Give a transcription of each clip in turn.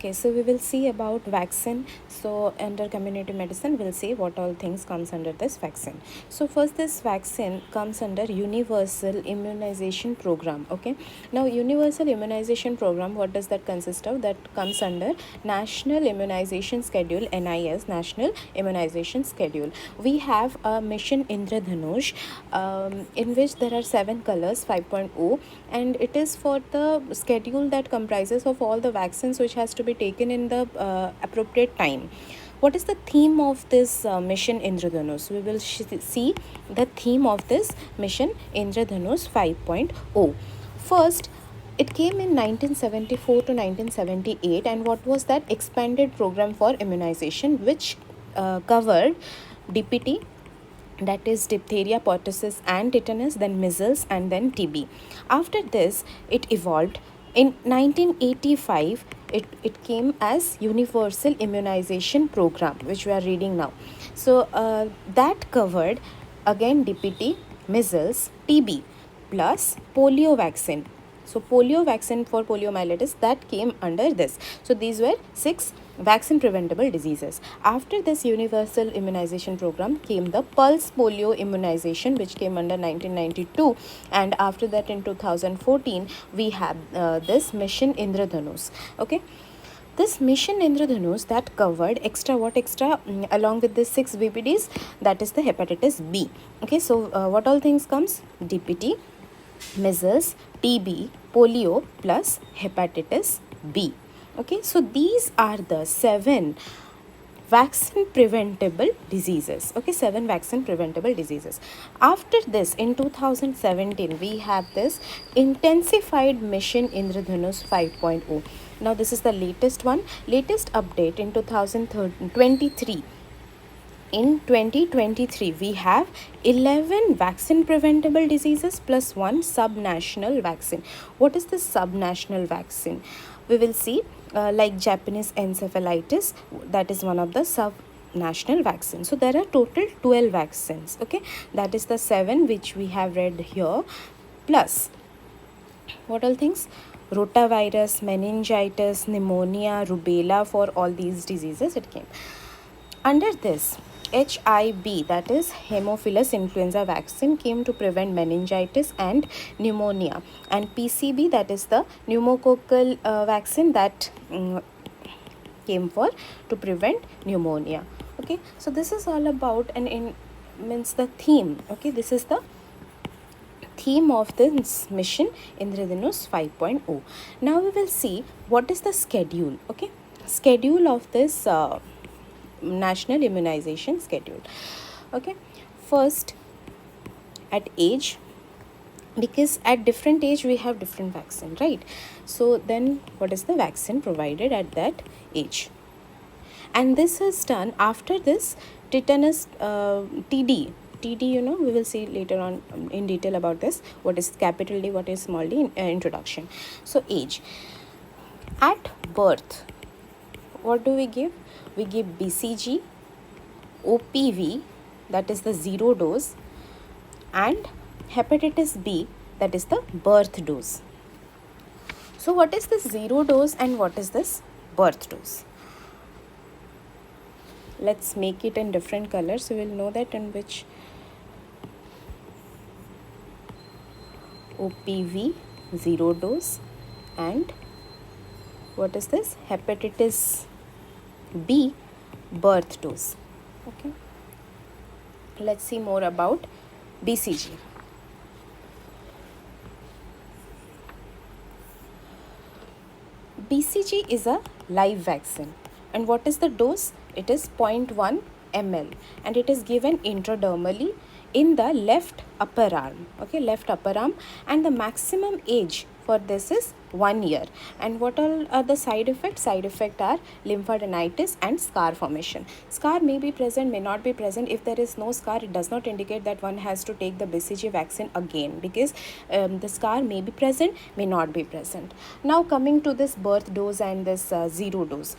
Okay, so we will see about vaccine. So under community medicine, we'll see what all things comes under this vaccine. So first, this vaccine comes under universal immunization program. Okay, now universal immunization program, what does that consist of? That comes under National Immunization Schedule, NIS, National Immunization Schedule. We have a mission Indradhanush, in which there are 7 colors, 5.0, and it is for the schedule that comprises of all the vaccines which has to be taken in the appropriate time. What is the theme of this mission Indradhanush? We will see the theme of this mission Indradhanush 5.0. First, it came in 1974 to 1978, and what was that? Expanded program for immunization, which covered DPT, that is diphtheria, pertussis and tetanus, then measles, and then TB. After this, it evolved. In 1985, it came as Universal Immunization Program, which we are reading now. So that covered again DPT, measles, TB, plus polio vaccine. So polio vaccine for poliomyelitis, that came under this. So these were 6 vaccine preventable diseases. After this universal immunization program came the pulse polio immunization, which came under 1992, and after that in 2014 we have this mission Indradhanush. Okay, this mission Indradhanush, that covered extra along with the 6 VPDs, that is the hepatitis B. Okay, so what all things comes? DPT, measles, TB, polio plus hepatitis B. Okay, so these are the 7 vaccine preventable diseases. Okay, 7 vaccine preventable diseases. After this, in 2017, we have this intensified mission Indradhanush 5.0. Now this is the latest one, latest update in 2023. In 2023, we have 11 vaccine preventable diseases plus 1 subnational vaccine. What is the subnational vaccine? We will see like Japanese encephalitis, that is one of the subnational vaccines. So there are total 12 vaccines. Okay, that is the 7 which we have read here, plus what all things? Rotavirus, meningitis, pneumonia, rubella, for all these diseases it came. Under this, HIB, that is Haemophilus influenza vaccine, came to prevent meningitis and pneumonia, and PCB, that is the pneumococcal vaccine, that came for to prevent pneumonia. Okay, so this is all about means the theme. Okay, this is the theme of this mission Indradhanush 5.0. Now we will see what is the schedule. Okay, schedule of this national immunization schedule. Okay, first at age, because at different age we have different vaccine, right? So then what is the vaccine provided at that age? And this is done after this tetanus, TD, we will see later on in detail about this, what is capital D, what is small d in introduction. So age, at birth, what do we give? We give BCG, OPV, that is the 0 dose, and hepatitis B, that is the birth dose. So what is this 0 dose and what is this birth dose? Let's make it in different colors so we'll know that in which. OPV 0 dose, and what is this? Hepatitis B birth dose. Okay, let's see more about BCG. BCG is a live vaccine, and what is the dose? It is 0.1 ml, and it is given intradermally in the left upper arm. Okay, left upper arm, and the maximum age for this is 1 year. And what all are the side effects? Side effects are lymphadenitis and scar formation. Scar may be present, may not be present. If there is no scar, it does not indicate that one has to take the BCG vaccine again, because the scar may be present, may not be present. Now coming to this birth dose and this 0 dose.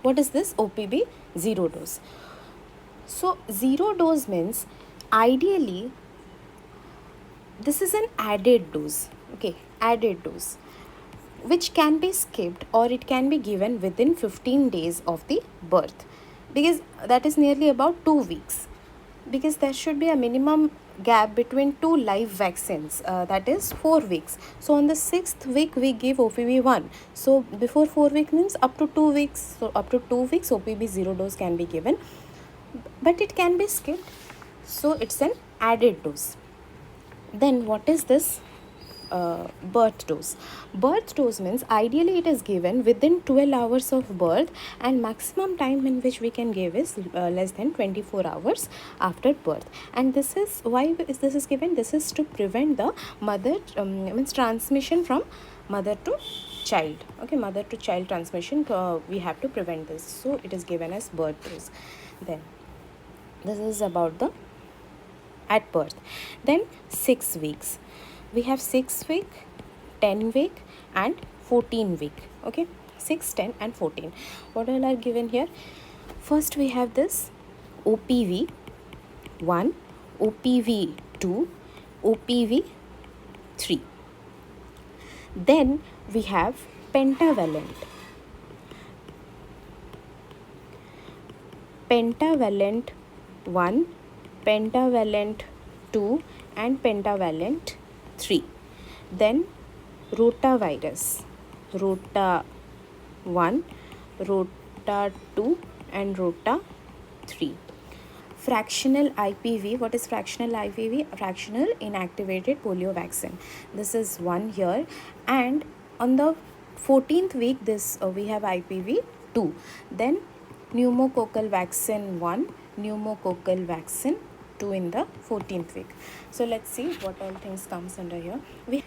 What is this OPB 0 dose? So 0 dose means ideally this is an added dose. Okay, added dose. which can be skipped or it can be given within 15 days of the birth, because that is nearly about 2 weeks, because there should be a minimum gap between two live vaccines, that is 4 weeks. So on the 6th week we give OPV1, so before 4 weeks means up to 2 weeks, so up to 2 weeks OPV 0 dose can be given, but it can be skipped, so it's an added dose. Then what is this birth dose? Birth dose means ideally it is given within 12 hours of birth, and maximum time in which we can give is less than 24 hours after birth. And this is why this is given. This is to prevent the mother means transmission from mother to child. Okay, mother to child transmission, we have to prevent this, so it is given as birth dose. Then this is about the at birth. Then 6 weeks, we have 6 week, 10 week and 14 week. Okay, 6, 10 and 14. What all are given here? First we have this OPV 1, OPV 2, OPV 3. Then we have pentavalent 1, pentavalent 2 and pentavalent 3. Then rotavirus, rota 1, rota 2 and rota 3. Fractional IPV. What is fractional IPV? Fractional inactivated polio vaccine. This is 1 year, and on the 14th week this we have IPV 2. Then pneumococcal vaccine 1, pneumococcal vaccine 2 in the 14th week. So let's see what all things comes under here.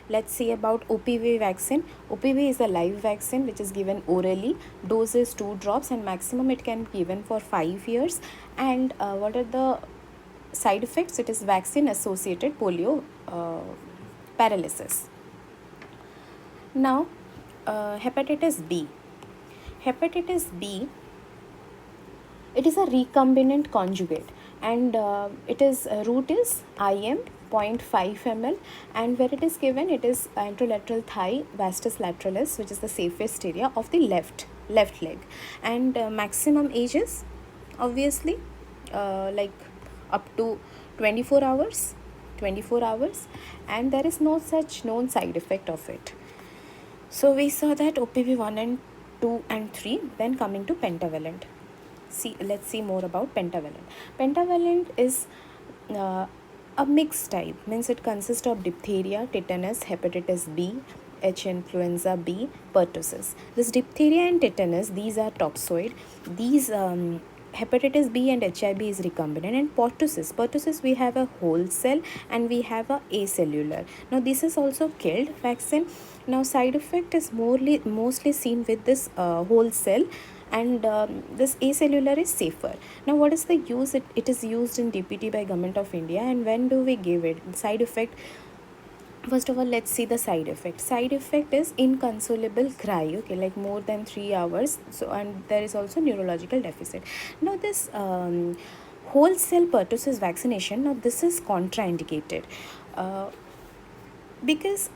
Let's see about OPV vaccine. OPV is a live vaccine which is given orally. Dose is 2 drops and maximum it can be given for 5 years. And what are the side effects? It is vaccine associated polio paralysis. Now hepatitis B. Hepatitis B, it is a recombinant conjugate, and it is route is IM 0.5 ml, and where it is given, it is anterolateral thigh, vastus lateralis, which is the safest area of the left leg, and maximum age is obviously like up to 24 hours, and there is no such known side effect of it. So we saw that OPV 1 and 2 and 3. Then coming to pentavalent. Let's see more about pentavalent. Pentavalent is a mixed type, means it consists of diphtheria, tetanus, hepatitis B, H influenza B, pertussis. This diphtheria and tetanus, these are toxoid. These hepatitis B and HIV is recombinant, and pertussis we have a whole cell and we have a acellular. Now this is also killed vaccine. Now side effect is mostly seen with this whole cell, and this acellular is safer. Now what is the use? It is used in DPT by Government of India. And when do we give it? Side effect, first of all, let's see the side effect. Side effect is inconsolable cry, okay, like more than 3 hours. So, and there is also neurological deficit. Now this whole cell pertussis vaccination, now this is contraindicated because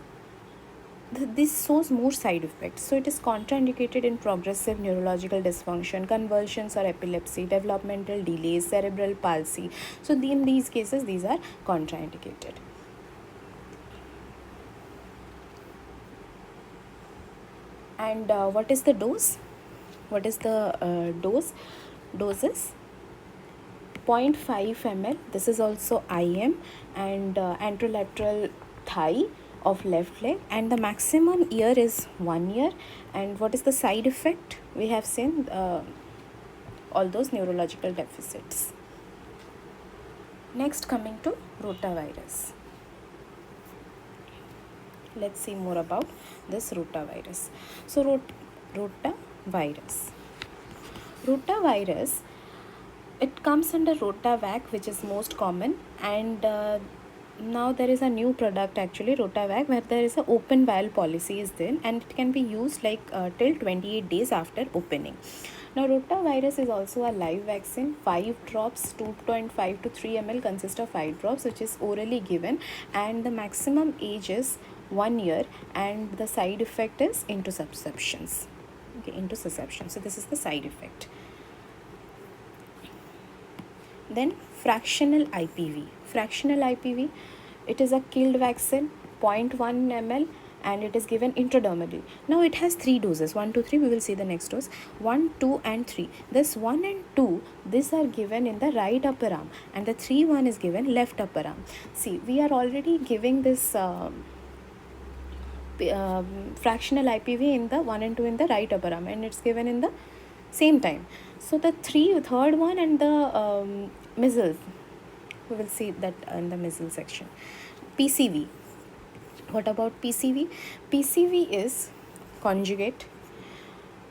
this shows more side effects. So it is contraindicated in progressive neurological dysfunction, convulsions or epilepsy, developmental delays, cerebral palsy. So in these cases, these are contraindicated. And what is the dose? What is the dose? Dose is 0.5 ml. This is also IM, and anterolateral thigh of left leg, and the maximum year is 1 year. And what is the side effect? We have seen all those neurological deficits. Next, coming to rotavirus. Let's see more about this rotavirus. So rotavirus, it comes under Rotavac, which is most common, and now there is a new product actually, Rotavac, where there is an open vial policy is there, and it can be used like till 28 days after opening. Now rotavirus is also a live vaccine. 5 drops, 2.5 to 3 ml consist of 5 drops, which is orally given, and the maximum age is 1 year, and the side effect is intussusceptions. Okay, intussusception. So this is the side effect. Then fractional IPV. Fractional IPV, it is a killed vaccine, 0.1 ml, and it is given intradermally. Now it has 3 doses, 1, 2, 3. We will see the next dose. 1, 2, and 3. This 1 and 2, these are given in the right upper arm, and the 3 1 is given left upper arm. See, we are already giving this fractional IPV in the 1 and 2 in the right upper arm, and it's given in the same time. So the third one and the measles, we will see that in the measles section. PCV. What about PCV? PCV is conjugate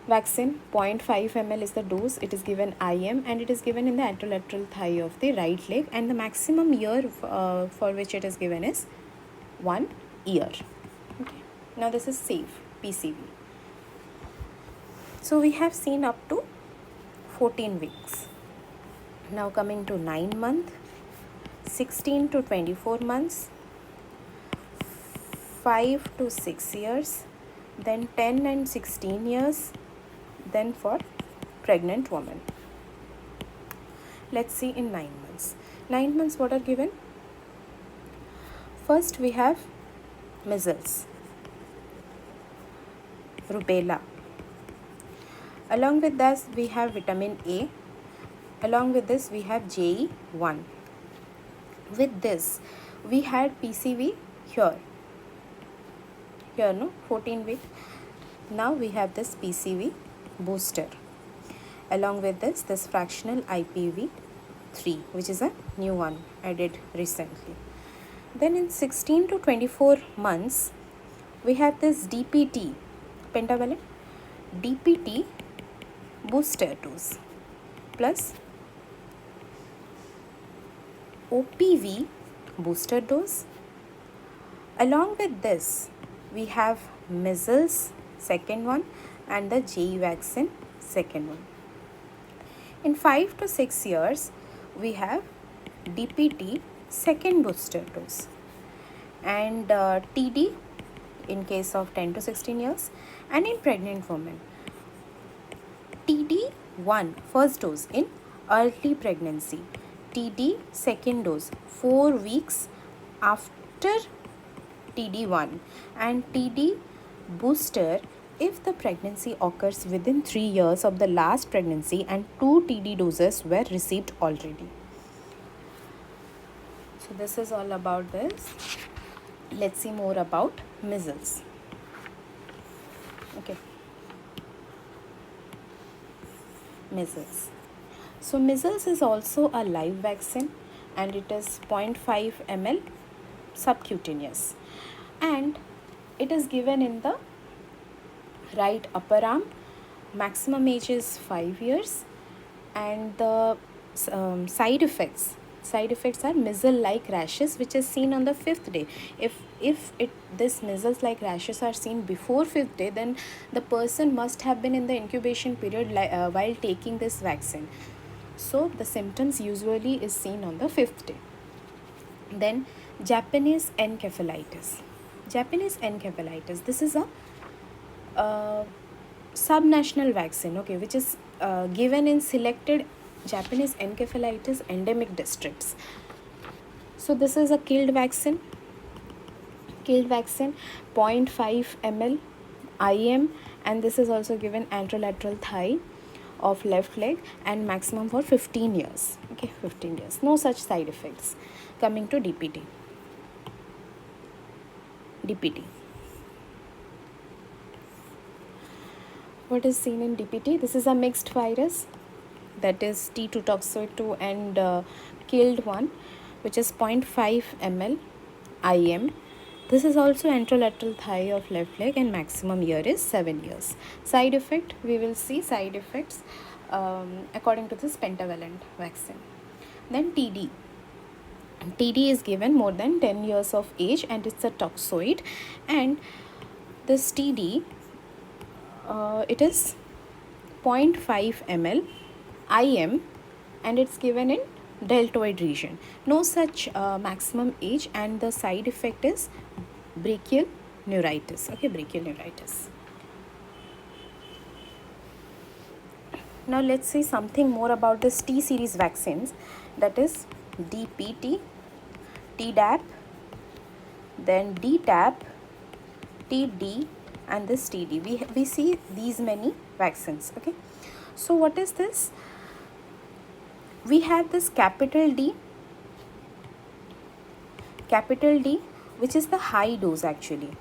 vaccine, 0.5 ml is the dose. It is given IM, and it is given in the anterolateral thigh of the right leg, and the maximum year for which it is given is 1 year. Okay. Now this is safe, PCV. So we have seen up to 14 weeks. Now coming to 9 months, 16 to 24 months, 5 to 6 years, then 10 and 16 years, then for pregnant women. Let's see in 9 months. 9 months, what are given? First we have measles, rubella. Along with that we have vitamin A. Along with this we have JE1. With this we had PCV here, no, 14 week. Now we have this PCV booster. Along with this fractional IPV 3, which is a new one added recently. Then in 16 to 24 months we have this DPT, pentavalent DPT booster dose plus OPV booster dose. Along with this we have measles second one and the JE vaccine second one. In 5 to 6 years we have DPT second booster dose, and TD in case of 10 to 16 years, and in pregnant women TD1 first dose in early pregnancy, TD second dose 4 weeks after TD1, and TD booster if the pregnancy occurs within 3 years of the last pregnancy and 2 TD doses were received already. So this is all about this. Let's see more about measles. Okay. Measles. So measles is also a live vaccine, and it is 0.5 ml subcutaneous, and it is given in the right upper arm. Maximum age is 5 years, and the side effects are measles like rashes, which is seen on the 5th day. If this measles like rashes are seen before 5th day, then the person must have been in the incubation period while taking this vaccine. So the symptoms usually is seen on the 5th day. Then Japanese encephalitis. This is a subnational vaccine, okay, which is given in selected Japanese encephalitis endemic districts. So this is a killed vaccine, 0.5 ml IM, and this is also given anterolateral thigh of left leg, and maximum for 15 years. Okay, 15 years. No such side effects. Coming to DPT. What is seen in DPT? This is a mixed virus, that is T2 toxoid 2 and killed one, which is 0.5 ml IM. This is also anterolateral thigh of left leg, and maximum year is 7 years. Side effect, we will see side effects according to this pentavalent vaccine. Then TD. TD is given more than 10 years of age, and it's a toxoid, and this TD it is 0.5 ml IM, and it's given in deltoid region. No such maximum age, and the side effect is brachial neuritis. Okay, brachial neuritis. Now let's see something more about this T series vaccines, that is DPT, Tdap, then DTaP, TD, and this TD. We see these many vaccines. Okay, so what is this? We have this capital D, which is the high dose actually,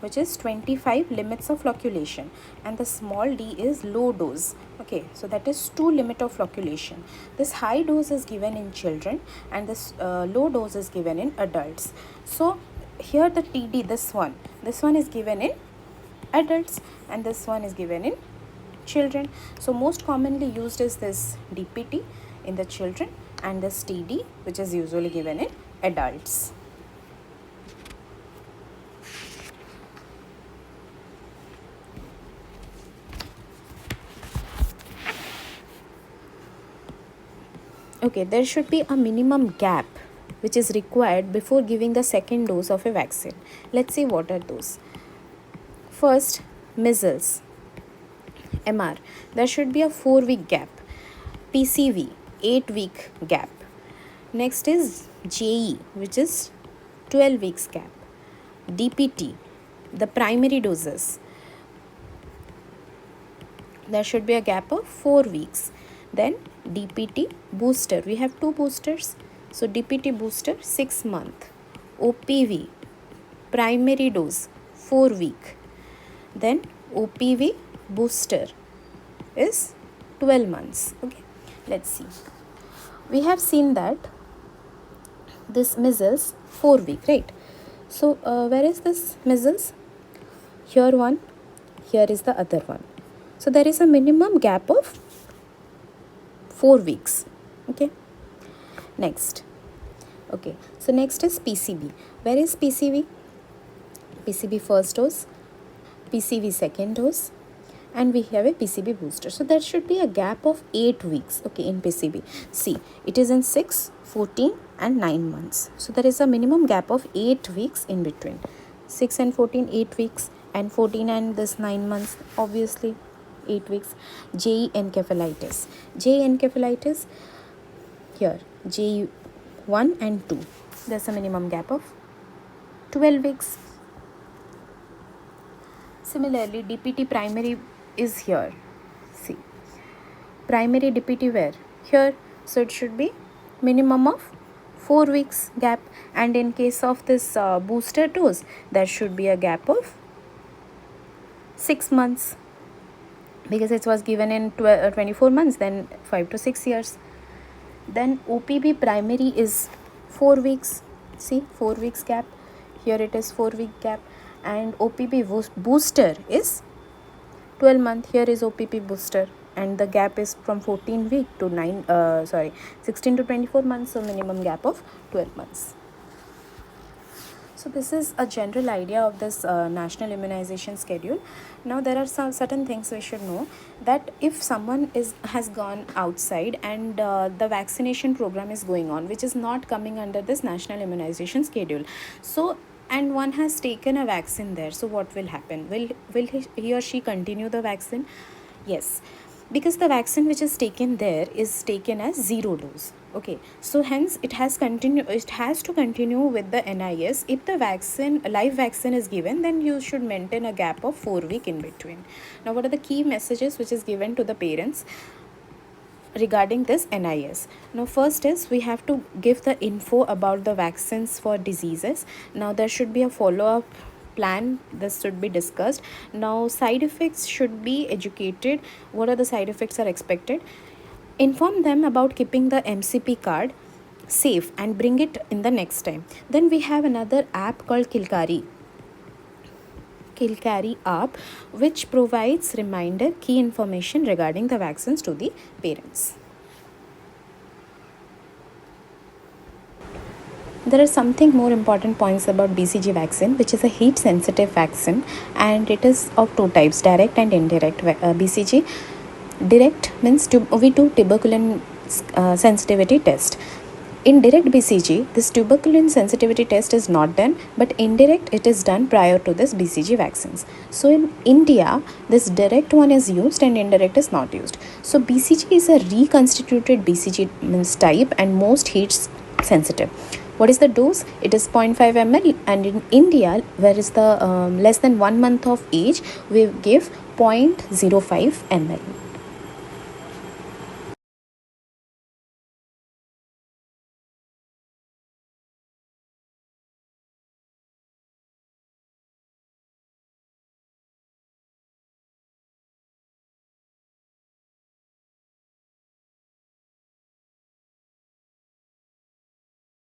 which is 25 limits of flocculation, and the small d is low dose. Okay, so that is 2 limit of flocculation. This high dose is given in children, and this low dose is given in adults. So here the TD, this one is given in adults, and this one is given in children. So most commonly used is this DPT in the children, and this TD, which is usually given in adults. Okay, there should be a minimum gap which is required before giving the second dose of a vaccine. Let's see what are those. First, measles, MR, there should be a 4-week gap. PCV, 8-week gap. Next is JE, which is 12 weeks gap. DPT, the primary doses, there should be a gap of 4 weeks. Then DPT booster, we have 2 boosters, so DPT booster 6 month. OPV primary dose 4 week. Then OPV booster is 12 months. Okay, let's see. We have seen that this measles 4 week, right? So where is this measles? Here one, here is the other one. So there is a minimum gap of 4 weeks. Okay, next. Okay, so next is PCB. Where is PCB? PCB first dose, PCV second dose, and we have a PCB booster. So there should be a gap of 8 weeks. Okay, in PCB. See, it is in 6, 14 and 9 months. So there is a minimum gap of 8 weeks in between. 6 and 14, 8 weeks, and 14 and this 9 months, obviously 8 weeks. JE encephalitis. JE encephalitis, here JE1 and 2. There's a minimum gap of 12 weeks. Similarly, DPT primary is here. See, primary DPT where? Here. So it should be minimum of 4 weeks gap, and in case of this booster dose, there should be a gap of 6 months, because it was given in 24 months, then 5 to 6 years. Then OPB primary is 4 weeks. See, 4 weeks gap. Here it is 4 week gap. And OPB booster is 12 month. Here is OPP booster, and the gap is from 14 week to 16 to 24 months. So minimum gap of 12 months. So this is a general idea of this national immunization schedule. Now there are some certain things we should know, that if someone has gone outside and the vaccination program is going on, which is not coming under this national immunization schedule, so and one has taken a vaccine there, so what will happen? Will he or she continue the vaccine? Yes, because the vaccine which is taken there is taken as 0 dose. Okay, so hence it has to continue with the NIS. If the live vaccine is given, then you should maintain a gap of 4 weeks in between. Now what are the key messages which is given to the parents regarding this NIS? Now first is, we have to give the info about the vaccines for diseases. Now there should be a follow-up plan. This should be discussed. Now side effects should be educated. What are the side effects are expected? Inform them about keeping the MCP card safe and bring it in the next time. Then we have another app called Kilkari app, which provides reminder key information regarding the vaccines to the parents. There are something more important points about BCG vaccine, which is a heat sensitive vaccine, and it is of 2 types, direct and indirect. BCG direct means we do tuberculin sensitivity test. In direct BCG, this tuberculin sensitivity test is not done, but indirect it is done prior to this BCG vaccines. So in India, this direct one is used and indirect is not used. So BCG is a reconstituted BCG means type and most heat sensitive. What is the dose? It is 0.5 ml, and in India, where is the less than 1 month of age, we give 0.05 ml.